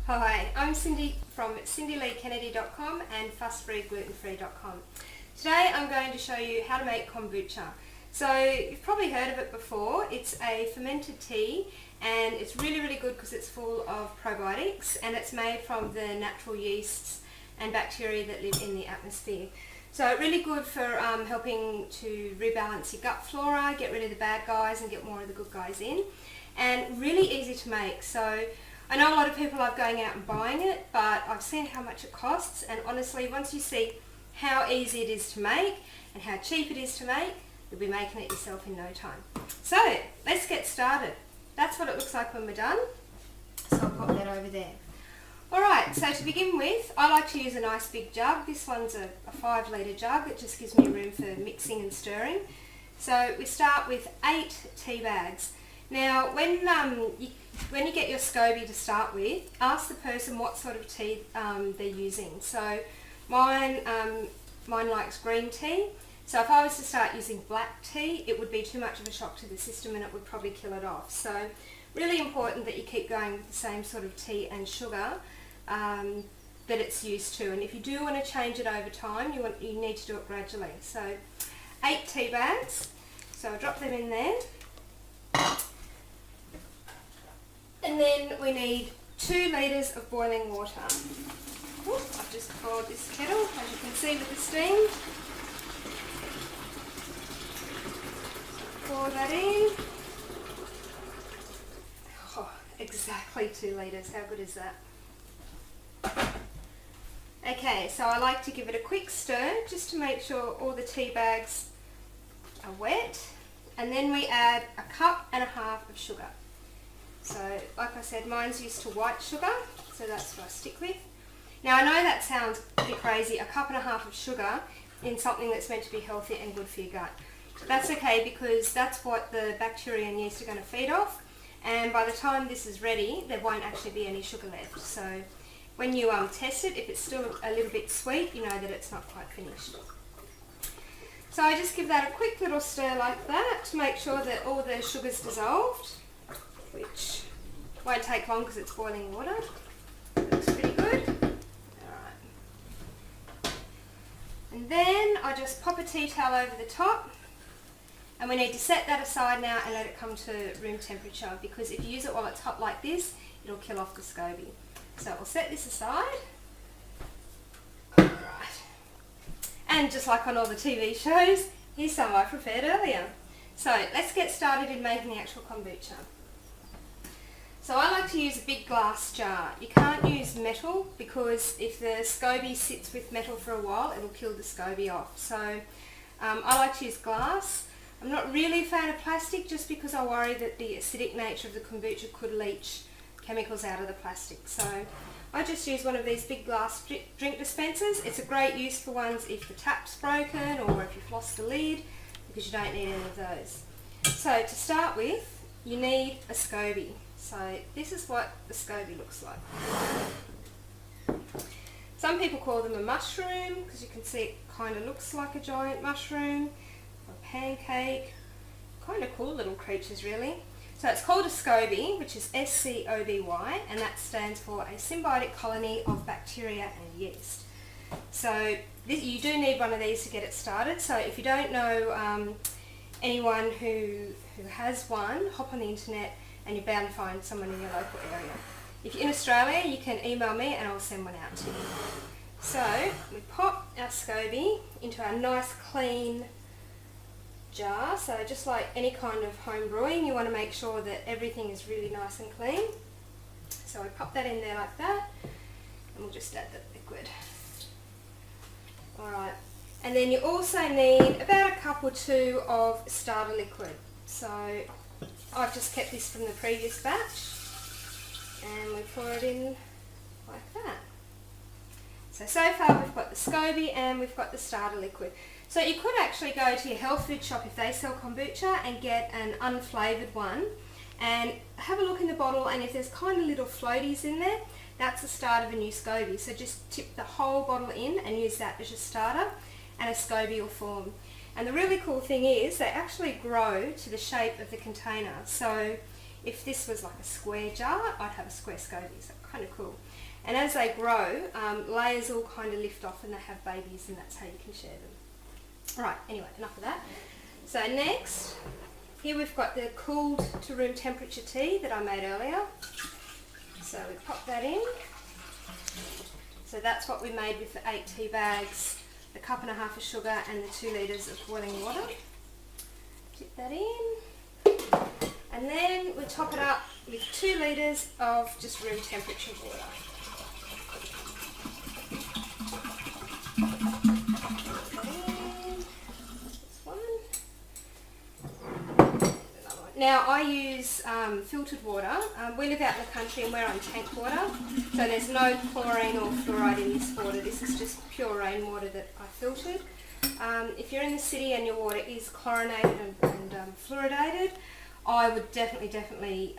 Hi, I'm Cindy from cindyleekennedy.com and fussfreeglutenfree.com. Today I'm going to show you how to make kombucha. So you've probably heard of it before. It's a fermented tea and it's really good because it's full of probiotics and it's made from the natural yeasts and bacteria that live in the atmosphere. So really good for helping to rebalance your gut flora, get rid of the bad guys and get more of the good guys in, and really easy to make. So I know a lot of people are going out and buying it, but I've seen how much it costs, and honestly once you see how easy it is to make and how cheap it is to make, you'll be making it yourself in no time. So let's get started. That's what it looks like when we're done, so I'll pop that over there. Alright, so to begin with, I like to use a nice big jug. This one's a 5 litre jug. It just gives me room for mixing and stirring. So we start with 8 tea bags. Now when you get your SCOBY to start with, ask the person what sort of tea they're using. So mine likes green tea. So if I was to start using black tea, it would be too much of a shock to the system and it would probably kill it off. So really important that you keep going with the same sort of tea and sugar that it's used to. And if you do want to change it over time, you need to do it gradually. So 8 tea bags. So I'll drop them in there. And then we need 2 litres of boiling water. Ooh, I've just poured this kettle, as you can see with the steam. Pour that in. Oh, exactly 2 litres, how good is that? Okay, so I like to give it a quick stir just to make sure all the tea bags are wet. And then we add 1.5 cups of sugar. So, like I said, mine's used to white sugar, so that's what I stick with. Now I know that sounds a bit crazy, 1.5 cups of sugar in something that's meant to be healthy and good for your gut. But that's okay because that's what the bacteria and yeast are going to feed off, and by the time this is ready, there won't actually be any sugar left. So when you test it, if it's still a little bit sweet, you know that it's not quite finished. So I just give that a quick little stir like that to make sure that all the sugar's dissolved, which won't take long because it's boiling water. Looks pretty good. Alright. And then I just pop a tea towel over the top, and we need to set that aside now and let it come to room temperature, because if you use it while it's hot like this, it'll kill off the SCOBY. So we'll set this aside. Alright. And just like on all the TV shows, here's some I prepared earlier. So let's get started in making the actual kombucha. So I like to use a big glass jar. You can't use metal because if the SCOBY sits with metal for a while, it'll kill the SCOBY off. So I like to use glass. I'm not really a fan of plastic just because I worry that the acidic nature of the kombucha could leach chemicals out of the plastic. So I just use one of these big glass drink dispensers. It's a great use for ones if the tap's broken or if you've lost the lid, because you don't need any of those. So to start with, you need a SCOBY. So this is what the SCOBY looks like. Some people call them a mushroom because you can see it kind of looks like a giant mushroom or a pancake. Kind of cool little creatures really. So it's called a SCOBY, which is SCOBY, and that stands for a symbiotic colony of bacteria and yeast. So you do need one of these to get it started. So if you don't know anyone who has one, hop on the internet and you're bound to find someone in your local area. If you're in Australia, you can email me and I'll send one out to you. So we pop our SCOBY into our nice clean jar. So just like any kind of home brewing, you want to make sure that everything is really nice and clean. So we pop that in there like that, and we'll just add the liquid. Alright, and then you also need about 1 cup or 2 of starter liquid. So I've just kept this from the previous batch, and we pour it in like that. So far we've got the SCOBY and we've got the starter liquid. So you could actually go to your health food shop if they sell kombucha and get an unflavoured one and have a look in the bottle, and if there's kind of little floaties in there, that's the start of a new SCOBY. So just tip the whole bottle in and use that as your starter and a SCOBY will form. And the really cool thing is they actually grow to the shape of the container. So if this was like a square jar, I'd have a square SCOBY, so kind of cool. And as they grow, layers all kind of lift off and they have babies, and that's how you can share them. Right, anyway, enough of that. So next, here we've got the cooled to room temperature tea that I made earlier. So we pop that in. So that's what we made with the 8 tea bags, the 1.5 cups of sugar and the 2 litres of boiling water. Dip that in. And then we top it up with 2 litres of just room temperature water. Now I use filtered water. We live out in the country and we're on tank water, so there's no chlorine or fluoride in this water. This is just pure rainwater that I filtered. If you're in the city and your water is chlorinated and fluoridated, I would definitely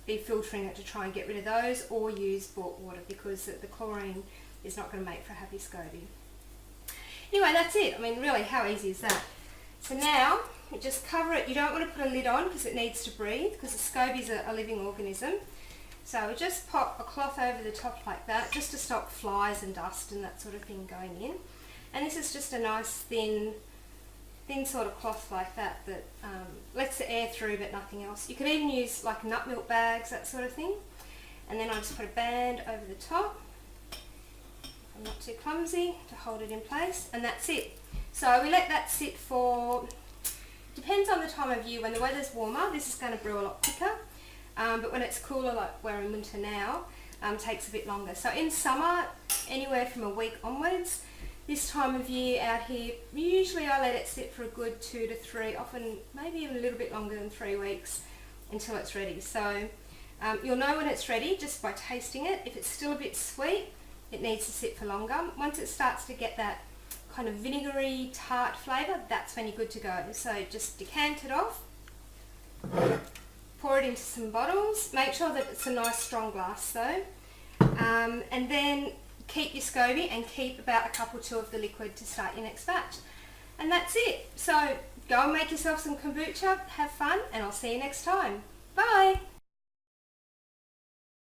be filtering it to try and get rid of those, or use bought water, because the chlorine is not going to make for a happy SCOBY. Anyway, that's it. I mean, really, how easy is that? So now, we just cover it. You don't want to put a lid on because it needs to breathe, because the SCOBY is a living organism. So we just pop a cloth over the top like that, just to stop flies and dust and that sort of thing going in. And this is just a nice thin sort of cloth like that lets the air through but nothing else. You could even use like nut milk bags, that sort of thing. And then I just put a band over the top. I'm not too clumsy to hold it in place, and that's it. So we let that sit for, depends on the time of year. When the weather's warmer, this is going to brew a lot quicker, but when it's cooler, like we're in winter now, takes a bit longer. So in summer, anywhere from a week onwards. This time of year out here, usually I let it sit for a good 2 to 3, often maybe even a little bit longer than 3 weeks, until it's ready. So you'll know when it's ready just by tasting it. If it's still a bit sweet, it needs to sit for longer. Once it starts to get that kind of vinegary, tart flavour, that's when you're good to go. So just decant it off, pour it into some bottles. Make sure that it's a nice strong glass though, and then keep your SCOBY and keep about a cup or 2 of the liquid to start your next batch. And that's it. So go and make yourself some kombucha, have fun, and I'll see you next time. Bye!